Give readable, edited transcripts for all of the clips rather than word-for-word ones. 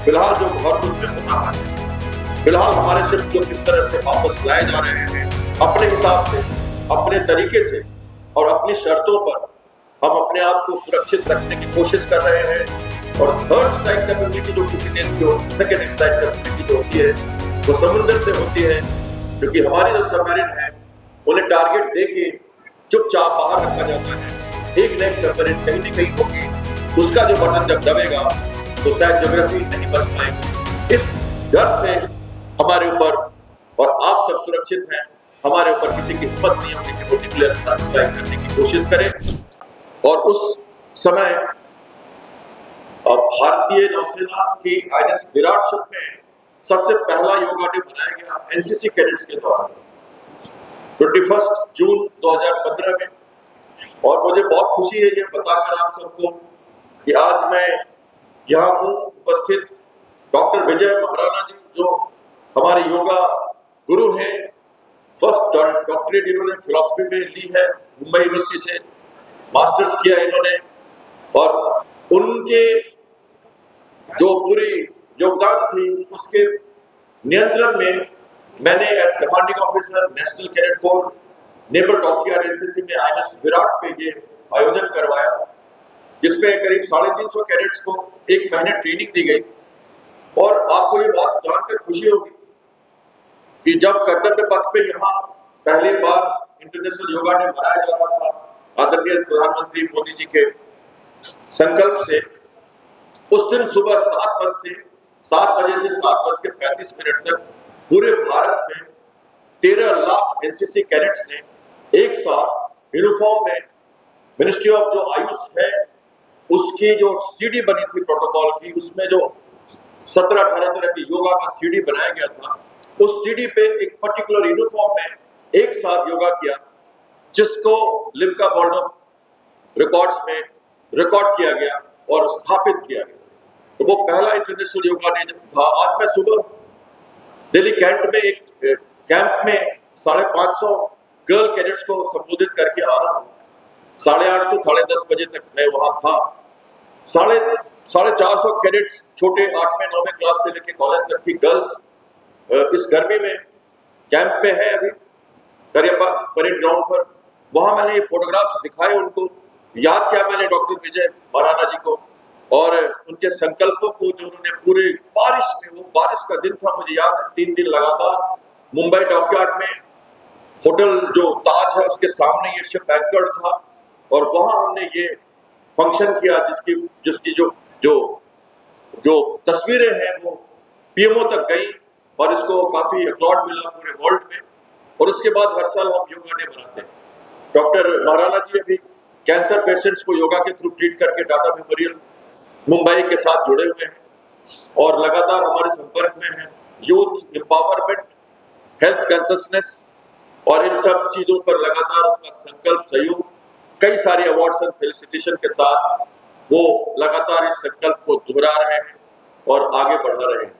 फिलहाल जो घर उसमें हो रहा है, फिलहाल हमारे शिप जो किस तरह से वापस लाए जा रहे हैं अपने हिसाब से, अपने तरीके से और अपनी शर्तों पर, हम अपने आप को सुरक्षित रखने की कोशिश कर रहे हैं। और थर्ड स्ट्राइक कैपेबिलिटी जो किसी देश की होती है, सेकेंड स्ट्राइक कैपेबिलिटी जो होती है वो समुद्र से होती है, क्योंकि हमारे जो सबमरीन है उन्हें टारगेट देके चुपचाप बाहर रखा जाता है। एक न एक सबमरीन कहीं न कहीं होगी, उसका जो बटन जब दबेगा तो शायद ज्योग्राफी नहीं बच पाएगी। इस डर से हमारे ऊपर, और आप सब सुरक्षित हैं, हमारे ऊपर किसी की हिम्मत नहीं होगी कि वो न्यूक्लियर स्ट्राइक करने की कोशिश करे। और उस समय भारतीय नौसेना की आईएनएस विराट शिप में सबसे पहला योगा डे मनाया गया एनसीसी कैडेट्स के द्वारा 21 जून 2015 में। और मुझे बहुत खुशी है ये बताकर आप सबको कि आज मैं यहाँ हूँ उपस्थित डॉक्टर विजय महाराणा जी, जो हमारे योगा गुरु हैं। फर्स्ट डॉक्टरेट इन्होंने फिलॉसफी में ली है, मुंबई यूनिवर्सिटी से मास्टर्स किया इन्होंने, और उनके जो पूरी योगदान थी उसके नियंत्रण में मैंने as commanding officer National Cadet Corps Naval Dockyard NCC में आईएनएस विराट पे ये आयोजन करवाया, जिसमें करीब 350 कैडेट्स को 1 महीने ट्रेनिंग दी गई। और आपको ये बात जानकर खुशी होगी कि जब कर्तव्य पथ पे यहाँ पहली बार इंटरनेशनल योगा डे मनाया जा रहा था आदरणीय प्रधानमंत्री मोदी जी के संकल्प से, उस दिन सुबह 7 बजे से 7:35 तक पूरे भारत में 13 लाख एनसीसी कैडेट्स ने एक साथ यूनिफॉर्म में मिनिस्ट्री ऑफ जो आयुष है उसकी जो सीडी बनी थी प्रोटोकॉल की, उसमें जो 17-18 तरह की योगा का सीडी बनाया गया था, उस सीडी पे एक पर्टिकुलर यूनिफॉर्म में एक साथ योगा किया, जिसको लिम्का वर्ल्ड ऑफ रिकॉर्ड्स में रिकॉर्ड किया गया और स्थापित किया गया। तो वो पहला इंटरनेशनल योगा डे था। आज मैं सुबह दिल्ली कैंट में एक कैंप में 550 गर्ल कैडेट्स को संबोधित करके आ रहा हूँ। 8:30 से 10:30 बजे तक मैं वहां था। 450 कैडेट्स, छोटे 8वें 9वें क्लास से लेकर कॉलेज तक की गर्ल्स इस गर्मी में कैंप में है अभी करियप्पा परेड ग्राउंड पर। वहां मैंने ये फोटोग्राफ्स दिखाए, उनको याद किया मैंने डॉक्टर विजय महाराणा जी को और उनके संकल्पों को, जो उन्होंने पूरे बारिश में, वो बारिश का दिन था मुझे याद है, 3 दिन लगातार मुंबई डॉकयार्ड में होटल जो ताज है उसके सामने ये शिप एंकर्ड था, और वहां हमने ये फंक्शन किया जिसकी जो तस्वीरें हैं वो पीएमओ तक गई और इसको काफी अपलॉड मिला पूरे वर्ल्ड में। और उसके बाद हर साल हम योगा डे मनाते हैं। डॉक्टर महाराणा जी अभी कैंसर पेशेंट्स को योगा के थ्रू ट्रीट करके टाटा मेमोरियल मुंबई के साथ जुड़े हुए हैं और लगातार हमारे संपर्क में हैं। यूथ एम्पावरमेंट, हेल्थ कॉन्शियसनेस और इन सब चीजों पर लगातार उनका संकल्प, सहयोग, कई सारे अवार्ड्स एंड फेलिसिटेशन के साथ वो लगातार इस संकल्प को दोहरा रहे हैं और आगे बढ़ा रहे हैं।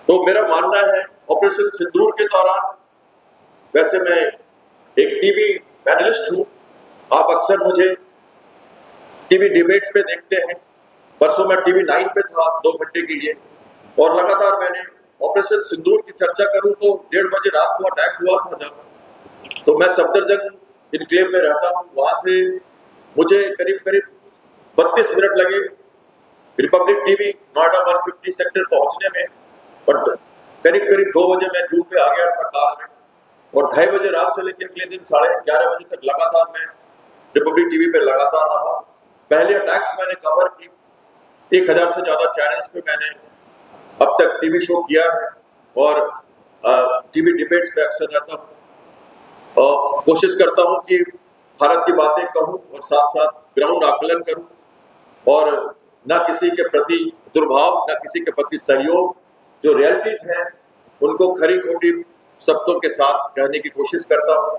तो मेरा मानना है ऑपरेशन सिंदूर के दौरान, वैसे मैं एक टीवी पैनलिस्ट हूँ, आप अक्सर मुझे टीवी डिबेट्स पे देखते हैं। परसों मैं टीवी 9 पे था 2 घंटे के लिए, और लगातार मैंने ऑपरेशन सिंदूर की चर्चा करूं तो 1:30 बजे रात को अटैक हुआ था जब, तो मैं सफदरजंग इनक्लेव में रहता हूं, वहां से मुझे करीब 32 मिनट लगे रिपब्लिक टीवी नोएडा 150 सेक्टर पहुंचने में। बट करीब 2 बजे मैं जू पे आ गया था कार में, और 2:30 बजे रात से लेकर अगले दिन 11:30 बजे तक लगातार मैं रिपब्लिक टीवी पे लगातार रहा। पहले अटैक्स मैंने कवर की, 1000 से ज्यादा चैनल्स पे मैंने अब तक टीवी शो किया है और टीवी डिबेट्स पे अक्सर रहता हूँ। कोशिश करता हूँ कि भारत की बातें कहूँ और साथ साथ ग्राउंड आकलन करूँ, और न किसी के प्रति दुर्भाव, न किसी के प्रति सहयोग, जो रियलिटीज हैं उनको खरी खोटी शब्दों के साथ कहने की कोशिश करता हूँ।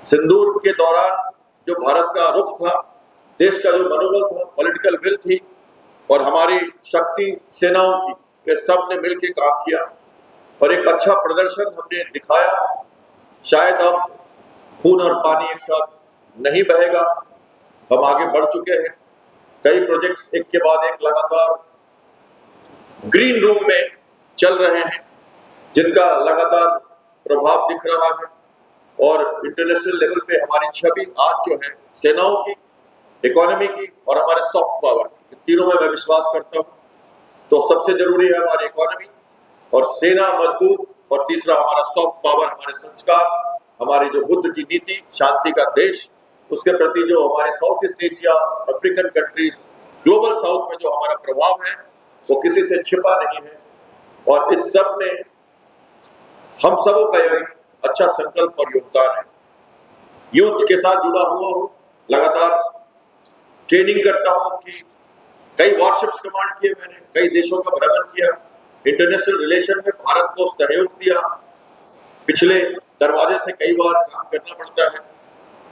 सिंदूर के दौरान जो भारत का रुख था, देश का जो मनोबल था, पॉलिटिकल विल थी और हमारी शक्ति सेनाओं की, वे सब ने मिलकर काम किया और एक अच्छा प्रदर्शन हमने दिखाया। शायद अब खून और पानी एक साथ नहीं बहेगा, हम आगे बढ़ चुके हैं। कई प्रोजेक्ट्स एक के बाद एक लगातार ग्रीन रूम में चल रहे हैं, जिनका लगातार प्रभाव दिख रहा है और इंटरनेशनल लेवल पे हमारी छवि आज जो है सेनाओं की, इकोनॉमी की और हमारे सॉफ्ट पावर की, तीनों में मैं विश्वास करता हूँ। तो सबसे जरूरी है हमारी इकोनॉमी और सेना मजबूत, और तीसरा हमारा सॉफ्ट पावर, हमारे संस्कार, हमारी जो बुद्ध की नीति, शांति का देश, उसके प्रति जो हमारे south east Asia, African countries, global south में जो हमारा प्रभाव है वो किसी से छिपा नहीं है। और इस सब में हम सबों का एक अच्छा संकल्प और योगदान है। यूथ के साथ जुड़ा हुआ हूँ, लगातार ट्रेनिंग करता हूँ उनकी, कई वॉरशिप्स कमांड किए मैंने, कई देशों का भ्रमण किया, इंटरनेशनल रिलेशन में भारत को सहयोग दिया, पिछले दरवाजे से कई बार काम करना पड़ता है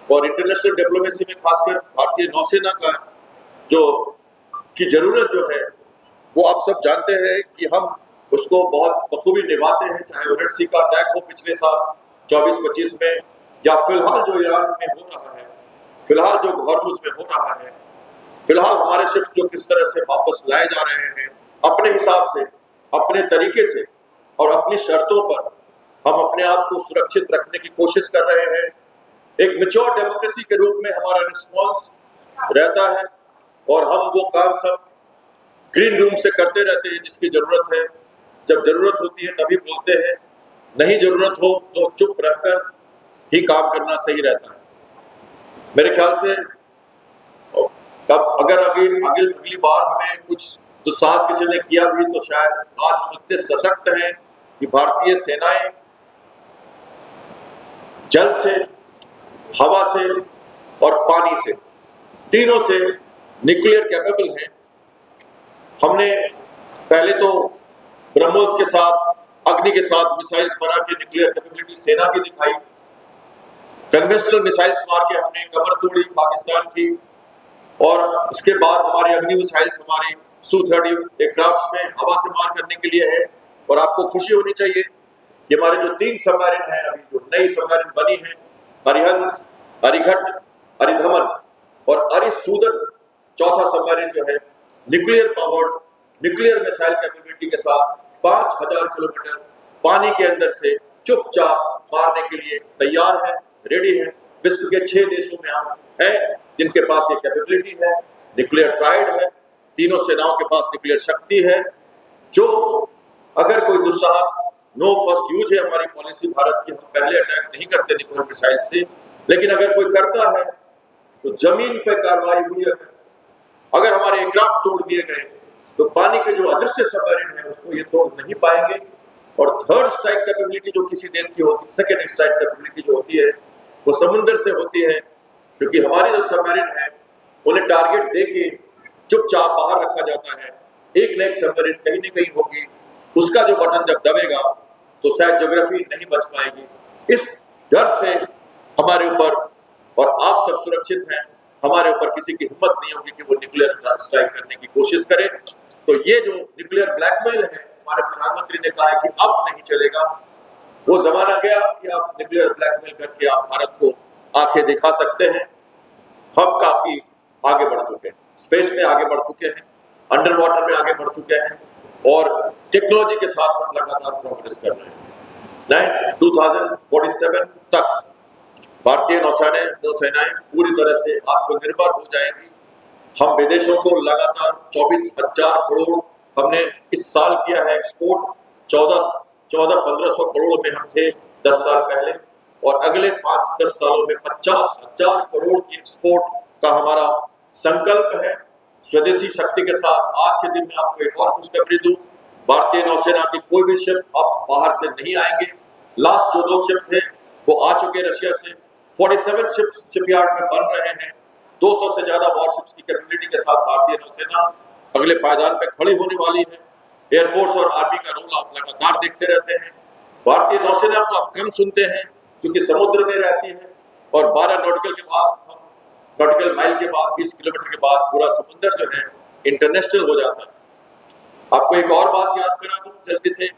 और इंटरनेशनल डिप्लोमेसी में खासकर भारतीय नौसेना का जो की जरूरत जो है वो आप सब जानते हैं कि हम उसको बहुत बखूबी निभाते हैं, चाहे रेड सी का अटैक हो पिछले साल 24-25 में, या फिलहाल जो ईरान में हो रहा है, फिलहाल जो हॉर्मुज़ में हो रहा है, फिलहाल हमारे शिप जो किस तरह से वापस लाए जा रहे हैं अपने हिसाब से, अपने तरीके से और अपनी शर्तों पर हम अपने आप को सुरक्षित रखने की कोशिश कर रहे हैं। एक मैच्योर डेमोक्रेसी के रूप में हमारा रिस्पॉन्स रहता है और हम वो काम सब ग्रीन रूम से करते रहते हैं जिसकी जरूरत है। जब जरूरत होती है तभी बोलते हैं, नहीं जरूरत हो तो चुप रहकर ही काम करना सही रहता है। मेरे ख्याल से अब अगर अगली बार हमें कुछ दुस्साहस किसी ने किया भी तो शायद आज हम इतने सशक्त हैं कि भारतीय सेनाएं जल से, हवा से और पानी से, तीनों से न्यूक्लियर कैपेबल हैं। हमने पहले तो ब्रह्मोस के साथ, अग्नि के साथ मिसाइल्स बना के न्यूक्लियर कैपेबिलिटी सेना की दिखाई, कन्वेंशनल मिसाइल्स मार के हमने कमर तोड़ी पाकिस्तान की, और उसके बाद हमारी अग्नि मिसाइल्स हमारी Su-30 एयरक्राफ्ट में हवा से मार करने के लिए है। और आपको खुशी होनी चाहिए कि हमारे जो 3 सबमरीन हैं, अभी जो नई सबमरीन बनी है, अरिहंत, अरिघट, अरिधमन और अरिसूदन, चौथा सबमरीन जो है nuclear powered, nuclear missile capability के साथ 5000 किलोमीटर पानी के अंदर से चुपचाप मारने के लिए तैयार है, रेडी है। विश्व के 6 देशों में हम हैं जिनके पास ये कैपेबिलिटी है, न्यूक्लियर ट्राइड है, तीनों सेनाओं के पास न्यूक्लियर शक्ति है। जो अगर कोई दुस्साहस, नो फर्स्ट यूज है हमारी पॉलिसी भारत की, हम पहले अटैक नहीं करते न्यूक्लियर मिसाइल से, लेकिन अगर कोई करता है तो जमीन पे कार्रवाई हुई, अगर हमारे एयरक्राफ्ट तोड़ दिए गए तो पानी के जो अदृश्य सबमरीन है उसको ये तोड़ नहीं पाएंगे। और थर्ड स्ट्राइक कैपेबिलिटी जो किसी देश की होती है, सेकेंड स्ट्राइक कैपेबिलिटी जो होती है वो समुद्र से होती है, क्योंकि हमारी जो सबमरीन है उन्हें टारगेट दे के चुपचाप बाहर रखा जाता है। एक न एक सबमरीन कहीं न कहीं होगी, उसका जो बटन जब दबेगा तो शायद ज्योग्राफी नहीं बच पाएगी। इस डर से हमारे ऊपर, और आप सब सुरक्षित हैं, हमारे ऊपर किसी की हिम्मत नहीं होगी कि वो न्यूक्लियर स्ट्राइक करने की कोशिश करे। तो ये जो न्यूक्लियर ब्लैकमेल है, हमारे प्रधानमंत्री ने कहा है कि अब नहीं चलेगा। वो जमाना गया कि आप न्यूक्लियर ब्लैकमेल करके आप भारत को आंखें दिखा सकते हैं। हम काफी आगे बढ़ चुके हैं, स्पेस में आगे बढ़ चुके हैं, अंडर वाटर में आगे बढ़ चुके हैं और टेक्नोलॉजी के साथ हम लगातार प्रोग्रेस कर रहे हैं। 2047 तक भारतीय नौसेनाएं पूरी तरह से आत्मनिर्भर हो जाएंगी। हम विदेशों को लगातार 24,000 करोड़ हमने इस साल किया है एक्सपोर्ट, 1400-1500 करोड़ में हम थे 10 साल पहले, और अगले 5-10 सालों में 50,000 करोड़ की एक्सपोर्ट का हमारा संकल्प है। स्वदेशी शक्ति के साथ आज के दिन में आपको एक और खुशखबरी दूं, भारतीय नौसेना की कोई भी शिप अब बाहर से नहीं आएंगे। लास्ट जो 2 शिप थे वो आ चुके रशिया से, 47 शिप्स शिपयार्ड में बन रहे हैं। 200 से ज्यादा वॉरशिप्स की कैपेबिलिटी के साथ भारतीय नौसेना अगले पायदान पे खड़ी होने वाली है। एयरफोर्स और आर्मी का रोल आप लगातार देखते रहते हैं। भारतीय नौसेना को आप कम सुनते हैं क्योंकि समुद्र में रहती है, और 12 नॉटिकल माइल के बाद, 20 किलोमीटर के बाद पूरा समुद्र जो है इंटरनेशनल हो जाता है। आपको एक और बात याद करा दूं जल्दी से,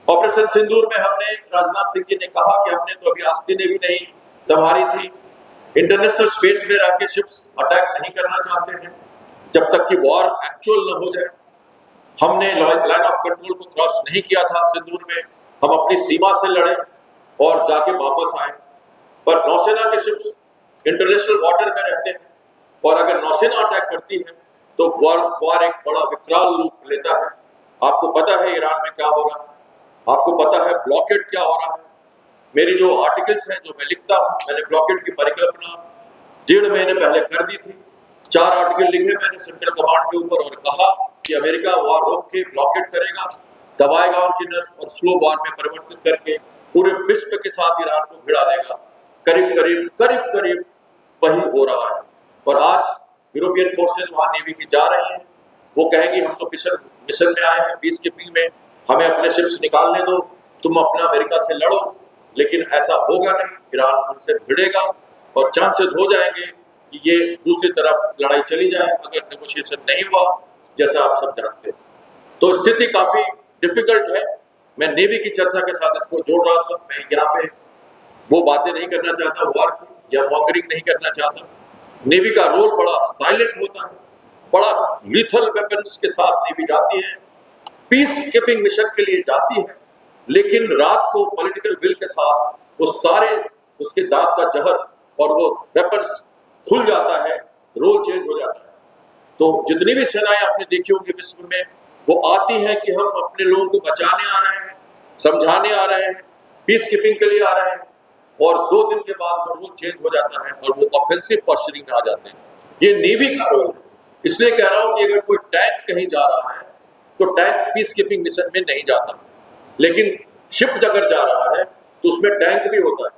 ऑपरेशन सिंदूर में हमने, राजनाथ सिंह जी ने कहा कि हमने तो अभी आस्ती ने भी नहीं संभाली थी। इंटरनेशनल स्पेस में रह के शिप्स अटैक नहीं करना चाहते हैं जब तक कि वॉर एक्चुअल न हो जाए। हमने लाइन ऑफ कंट्रोल को क्रॉस नहीं किया था सिंदूर में, हम अपनी सीमा से लड़े और जाके वापस आए। पर नौसेना के शिप्स इंटरनेशनल वाटर में रहते हैं और अगर नौसेना अटैक करती है तो वार एक बड़ा विकराल रूप लेता है। आपको पता है ईरान में क्या हो रहा है, आपको पता है ब्लॉकेड क्या हो रहा है। मेरी जो आर्टिकल्स हैं जो मैं लिखता हूँ, मैंने ब्लॉकेड की परिकल्पना 1.5 महीने पहले कर दी थी। 4 आर्टिकल लिखे मैंने सेंट्रल कमांड के ऊपर और कहा कि अमेरिका वार रोक के ब्लॉकेड करेगा, दबाएगा उनकी नस और स्लो वार में परिवर्तित करके पूरे विश्व के साथ ईरान को भिड़ा देगा। करीब करीब वही हो रहा है। और आज यूरोपियन फोर्सेज वहां नेवी की जा रही हैं, वो कहेंगी हम तो मिशन में आए हैं, पीस कीपिंग में, हमें अपने शिप्स निकालने दो, तुम अपना अमेरिका से लड़ो। लेकिन ऐसा होगा नहीं, ईरान उनसे भिड़ेगा और चांसेस हो जाएंगे कि ये दूसरी तरफ लड़ाई चली जाए अगर नेगोशिएशन नहीं हुआ, जैसा आप सब जानते हैं। तो स्थिति काफी डिफिकल्ट है। मैं नेवी की चर्चा के साथ इसको जोड़ रहा था। मैं यहाँ पे वो बातें नहीं करना चाहता वार की या मॉकरिंग नहीं करना चाहता। नेवी का रोल बड़ा साइलेंट होता है, बड़ा लीथल वेपन्स के साथ नेवी जाती है, पीस कीपिंग मिशन के लिए जाती है, लेकिन रात को पॉलिटिकल विल के साथ वो सारे उसके दांत का जहर और वो वेपन्स खुल जाता है, रोल चेंज हो जाता है। तो जितनी भी सेनाएं आपने देखी होंगी विश्व में, वो आती हैं कि हम अपने लोगों को बचाने आ रहे हैं, समझाने आ रहे हैं, पीस कीपिंग के लिए आ रहे हैं, और 2 दिन के बाद वो रोल चेंज हो जाता है और वो ऑफेंसिव पोस्चरिंग में आ जाते हैं। ये नेवी का रोल है। इसलिए कह रहा हूं कि अगर कोई टैंक कहीं जा रहा है तो टैंक पीस कीपिंग मिशन में नहीं जाता, लेकिन शिप अगर जा रहा है तो उसमें टैंक भी होता है।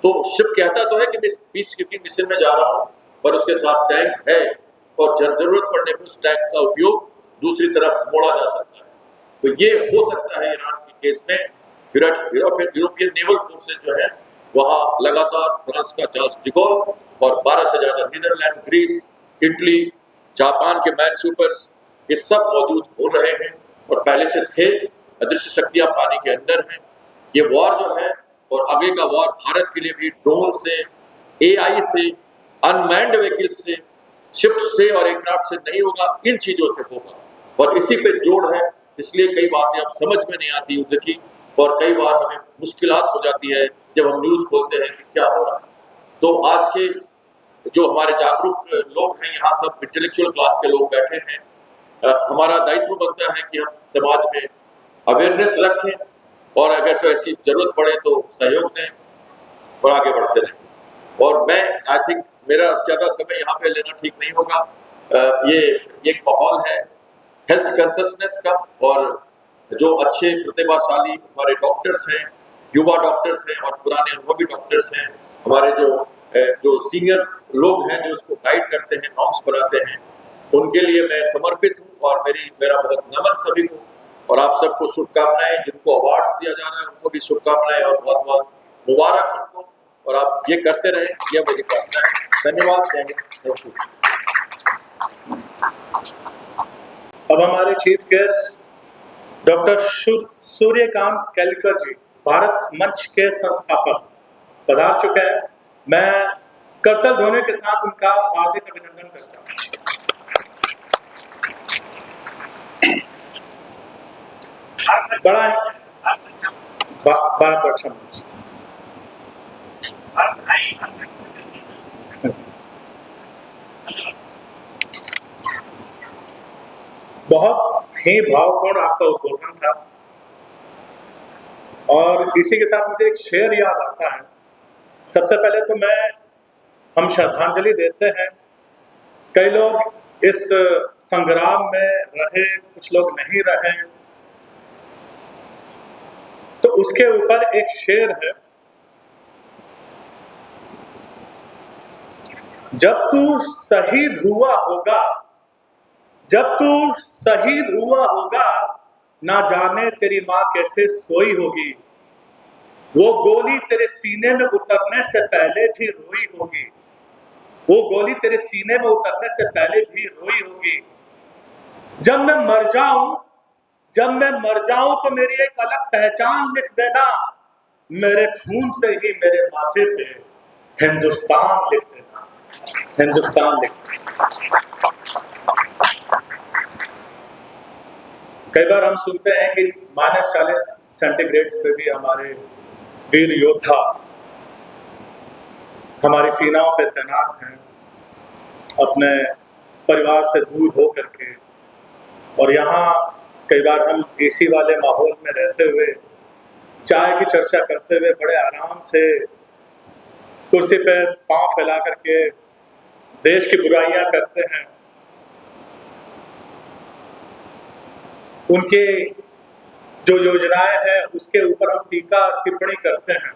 तो शिप कहता तो है कि मैं पीस कीपिंग मिशन में जा रहा हूं, पर उसके साथ टैंक है और जरूरत पड़ने पर उस टैंक का उपयोग दूसरी तरफ मोड़ा जा सकता है। तो ये हो सकता है ईरान के केस में। यूरोपियन नेवल फोर्सेज जो है वहां लगातार फ्रांस का चार्ल्स डिगोल और 12 से ज्यादा नीदरलैंड, ग्रीस, इटली, जापान के मैन सुपर्स, ये सब मौजूद हो रहे हैं और पहले से थे। अदृश्य शक्तियां पानी के अंदर हैं। ये वॉर जो है और आगे का वॉर भारत के लिए भी ड्रोन से, AI से, अनमैन्ड व्हीकल से, शिप से और एयरक्राफ्ट से नहीं होगा, इन चीजों से होगा। और इसी पे जोड़ है, इसलिए कई बातें अब समझ में नहीं आती युद्ध की और कई बार हमें मुश्किलात हो जाती है जब हम न्यूज खोलते हैं कि क्या हो रहा है। तो आज के जो हमारे जागरूक लोग हैं, यहाँ सब इंटेलेक्चुअल क्लास के लोग बैठे हैं, हमारा दायित्व बनता है कि हम समाज में अवेयरनेस रखें और अगर कोई ऐसी जरूरत पड़े तो सहयोग दें और आगे बढ़ते रहें। और मैं आई थिंक मेरा ज्यादा समय यहाँ पे लेना ठीक नहीं होगा। ये एक माहौल है हेल्थ कॉन्शियसनेस का, और जो अच्छे प्रतिभाशाली हमारे डॉक्टर्स हैं, युवा डॉक्टर्स हैं और पुराने अनुभवी डॉक्टर्स हैं, हमारे जो सीनियर लोग हैं जो उसको गाइड करते हैं, नॉर्म्स बनाते हैं, उनके लिए मैं समर्पित हूँ और मेरा बहुत नमन सभी को। और आप सबको शुभकामनाएं। जिनको अवार्ड्स दिया जा रहा है उनको भी शुभकामनाएं और बहुत बहुत मुबारक उनको, और आप ये करते रहें, यह मेरी कामना है। धन्यवाद। Thank you. अब हमारे chief guest doctor Suryakant Kelkar ji, Bharat Manch के संस्थापक, पधार चुके हैं। मैं करतल ध्वनि के साथ उनका हार्दिक अभिनंदन करता हूँ। बड़ा बात अच्छा बहुत ही भावपूर्ण आपका उद्बोधन था और इसी के साथ मुझे एक शेर याद आता है। सबसे पहले तो हम श्रद्धांजलि देते हैं। कई लोग इस संग्राम में रहे, कुछ लोग नहीं रहे, तो उसके ऊपर एक शेर है, जब तू शहीद हुआ होगा, जब तू शहीद हुआ होगा, ना जाने तेरी माँ कैसे सोई होगी, वो गोली तेरे सीने में उतरने से पहले भी रोई होगी, वो गोली तेरे सीने में उतरने से पहले भी रोई होगी। जब मैं मर जाऊं तो मेरी एक अलग पहचान लिख देना, मेरे खून से ही मेरे माथे पे हिंदुस्तान लिख देना, हिंदुस्तान लिख देना। कई बार हम सुनते हैं कि -40 सेंटीग्रेड पे भी हमारे वीर योद्धा हमारी सीमाओं पे तैनात हैं, अपने परिवार से दूर हो करके। और यहाँ कई बार हम एसी वाले माहौल में रहते हुए, चाय की चर्चा करते हुए, बड़े आराम से कुर्सी पे पांव फैला करके देश की बुराइयां करते हैं। उनके जो योजनाएं हैं उसके ऊपर हम टीका टिप्पणी करते हैं,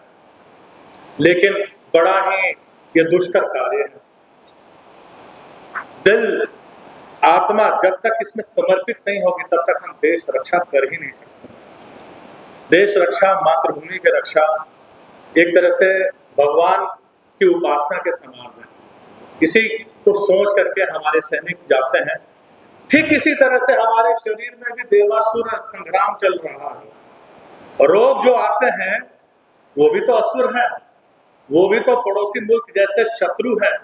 लेकिन बड़ा ही ये दुष्कर कार्य है। दिल, आत्मा जब तक इसमें समर्पित नहीं होगी तब तक हम देश रक्षा कर ही नहीं सकते। देश रक्षा, मातृभूमि की रक्षा एक तरह से भगवान की उपासना के समान है। इसी को सोच करके हमारे सैनिक जाते हैं। ठीक इसी तरह से हमारे शरीर में भी देवासुर संग्राम चल रहा है। रोग जो आते हैं वो भी तो असुर हैं, वो भी तो पड़ोसी मुल्क जैसे शत्रु हैं।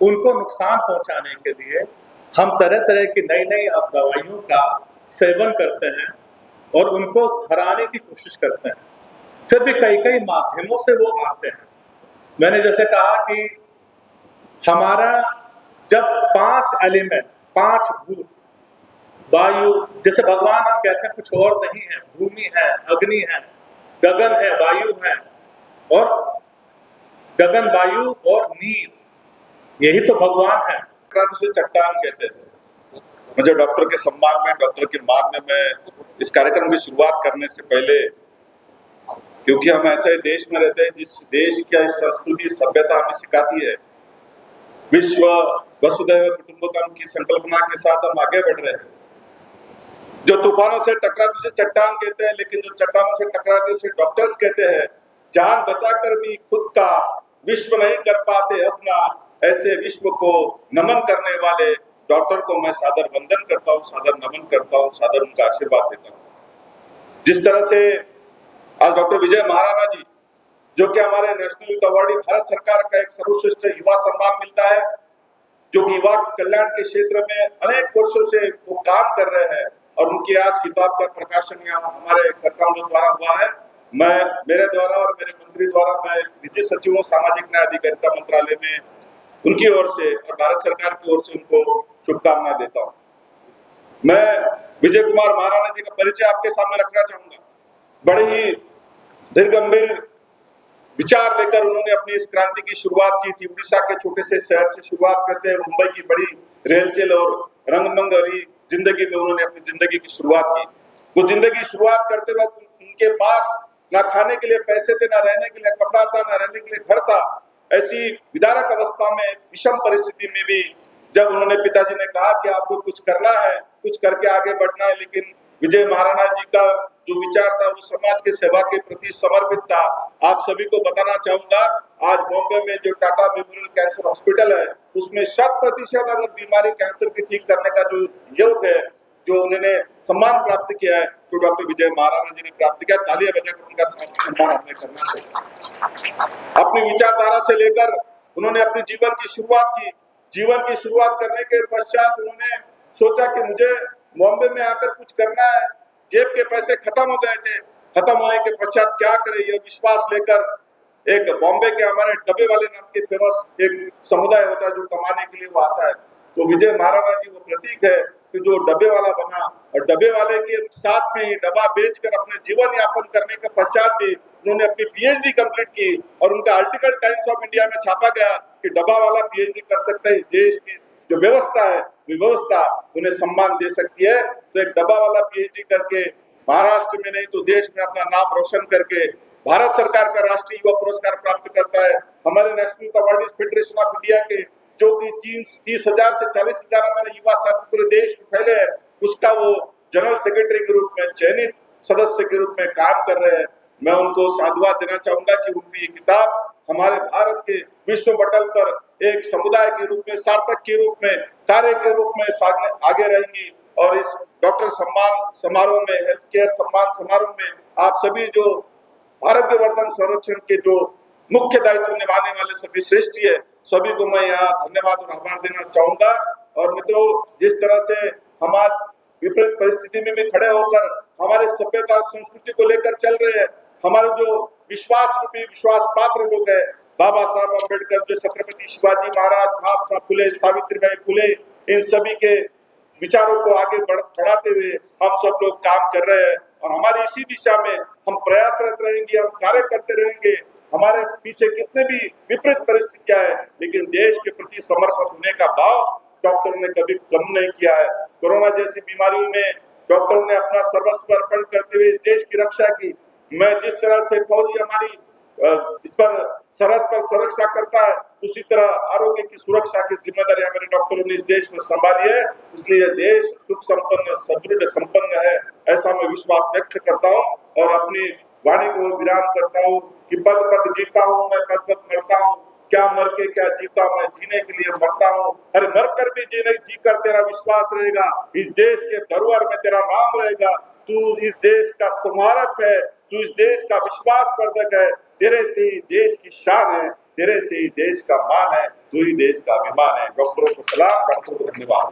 उनको नुकसान पहुंचाने के लिए हम तरह तरह की नई नई दवाइयों का सेवन करते हैं और उनको हराने की कोशिश करते हैं। फिर भी कई कई माध्यमों से वो आते हैं। मैंने जैसे कहा कि हमारा जब 5 एलिमेंट, 5 भूत, वायु, जैसे भगवान हम कहते हैं कुछ और नहीं है, भूमि है, अग्नि है, गगन है, वायु है, और गगन, वायु और नीर, यही तो भगवान है। से चट्टान कहते हैं। मुझे डॉक्टर के सम्मान में, डॉक्टर के मान में, मैं इस कार्यक्रम की शुरुआत करने से पहले, क्योंकि हम ऐसे देश में रहते हैं जिस देश की संस्कृति, सभ्यता हमें सिखाती है, विश्व वसुधैव कुटुंबकम की संकल्पना के साथ हम आगे बढ़ रहे हैं। जो तूफानों से टकराते उसे चट्टान कहते हैं, लेकिन जो चट्टानों से टकराते उसे डॉक्टर्स कहते हैं। जान बचाकर भी खुद का विश्व नहीं कर पाते अपना, ऐसे विश्व को नमन करने वाले डॉक्टर को मैं सादर वंदन करता हूँ, सादर नमन करता हूँ, सादर उनका आशीर्वाद देता हूँ। जिस तरह से आज डॉक्टर विजय महाराणा जी, जो कि हमारे नेशनल यूथ अवार्डी, भारत सरकार का एक सर्वश्रेष्ठ युवा सम्मान मिलता है, जो कि युवा कल्याण के क्षेत्र में अनेक वर्षों से वो काम कर रहे हैं, और उनकी आज किताब का प्रकाशन यहाँ हमारे करकाम द्वारा हुआ है। मैं, मेरे द्वारा और मेरे मंत्री द्वारा, मैं निजी सचिवों, सामाजिक न्याय अधिकारिता मंत्रालय में उनकी ओर से और भारत सरकार की ओर से उनको शुभकामनाएं देता हूँ। मैं विजय कुमार महाराणा जी का परिचय आपके सामने रखना चाहूंगा। बड़े ही दीर्घगंभीर विचार लेकर उन्होंने अपनी इस क्रांति की शुरुआत की थी। उड़ीसा के छोटे से शहर से शुरुआत करते हैं, मुंबई की बड़ी रेलचेल और रंगमंग भरी जिंदगी में उन्होंने अपनी जिंदगी की शुरुआत की। वो जिंदगी शुरुआत करते वक्त उनके पास ना खाने के लिए पैसे थे, ना रहने के लिए कपड़ा था, ना रहने के लिए घर था। ऐसी विदारक अवस्था में, विषम परिस्थिति में भी जब उन्होंने, पिताजी ने कहा कि आपको कुछ करना है, कुछ करके आगे बढ़ना है, लेकिन विजय महाराणा जी का जो विचार था वो समाज के सेवा के प्रति समर्पित था। आप सभी को बताना चाहूंगा, आज बॉम्बे में जो टाटा मेमोरियल कैंसर हॉस्पिटल है, उसमें 100% अगर बीमारी कैंसर की ठीक करने का जो योग है, जो उन्होंने सम्मान प्राप्त किया है, तो डॉक्टर विजय महाराणा जी ने प्राप्त किया। तालियां बजाकर उनका सम्मान हमें करना चाहिए। अपनी विचारधारा से लेकर उन्होंने अपने जीवन की शुरुआत की। जीवन की शुरुआत करने के पश्चात उन्होंने सोचा कि मुझे बॉम्बे में आकर कुछ करना है। जेब के पैसे खत्म हो गए थे। खत्म होने के पश्चात क्या करें, यह विश्वास लेकर एक बॉम्बे के हमारे डब्बे वाले नाम के फेमस एक समुदाय होता है जो कमाने के लिए वो आता है। तो विजय महाराणा जी वो प्रतीक है कि जो डब्बे वाला बना, और डब्बे वाले के साथ में ही डब्बा बेचकर अपने जीवन यापन करने के पश्चात भी उन्होंने अपनी पीएचडी कंप्लीट की, और उनका आर्टिकल टाइम्स ऑफ इंडिया में छापा गया कि डब्बा वाला पीएचडी कर सकता है। देश की जो व्यवस्था है, व्यवस्था उन्हें सम्मान दे सकती है। तो एक डब्बा वाला पीएचडी करके महाराष्ट्र में नहीं तो देश में अपना नाम रोशन करके भारत सरकार का राष्ट्रीय युवा पुरस्कार प्राप्त करता है। हमारे national youth awardees federation of India के जो कि 30,000 से 40,000 हमारे युवा साथी पूरे देश में फैले हैं, उसका वो जनरल सेक्रेटरी के रूप में, चयनित सदस्य के रूप में काम कर रहे हैं। मैं उनको साधुवाद देना चाहूंगा कि उनकी ये किताब हमारे भारत के विश्व पटल पर एक समुदाय के रूप में, सार्थक के रूप में, कार्य के रूप में आगे रहेंगी। और इस डॉक्टर सम्मान समारोह में, हेल्थ केयर सम्मान समारोह में आप सभी जो आरोग्यवर्धन संरक्षण के जो मुख्य दायित्व निभाने वाले सभी श्रेष्ठ है, सभी को मैं यहाँ धन्यवाद और आभार देना चाहूंगा। और मित्रों, जिस तरह से हम आज विपरीत परिस्थिति में भी खड़े होकर हमारे सभ्यता और संस्कृति को लेकर चल रहे हैं। हमारे जो विश्वास रूपी विश्वास पात्र लोग हैं, बाबा साहब अम्बेडकर, जो छत्रपति शिवाजी महाराज, महात्मा फुले, सावित्रीबाई फुले, इन सभी के विचारों को आगे बढ़ाते हुए हम सब लोग काम कर रहे हैं और हमारी इसी दिशा में हम प्रयासरत रहेंगे, हम कार्य करते रहेंगे। हमारे पीछे कितने भी विपरीत परिस्थितियां है, लेकिन देश के प्रति समर्पित होने का भाव डॉक्टरों ने कभी कम नहीं किया है। कोरोना जैसी बीमारियों में डॉक्टरों ने अपना सर्वस्व अर्पण करते हुए इस देश की रक्षा की। मैं जिस तरह से फौजी हमारी इस पर सरहद पर सुरक्षा करता है, उसी तरह आरोग्य की सुरक्षा की जिम्मेदारी हमारे डॉक्टरों ने इस देश में संभाली है। इसलिए देश सुख संपन्न, सदृढ़ संपन्न है, ऐसा मैं विश्वास व्यक्त करता हूँ और अपनी वाणी को विराम करता हूँ कि पग पग जीता हूँ मैं, पग पग मरता हूँ, क्या मर के क्या जीता मैं, जीने के लिए मरता हूँ। अरे मर कर भी जी कर तेरा विश्वास रहेगा, इस देश के धरोहर में तेरा नाम रहेगा। तू इस देश का स्मारक है, तू इस देश का विश्वासवर्धक है, तेरे से ही देश की शान है, तेरे से ही देश का मान है, तू ही देश का अभिमान है। डॉक्टरों को सलाम, डॉक्टरों को धन्यवाद।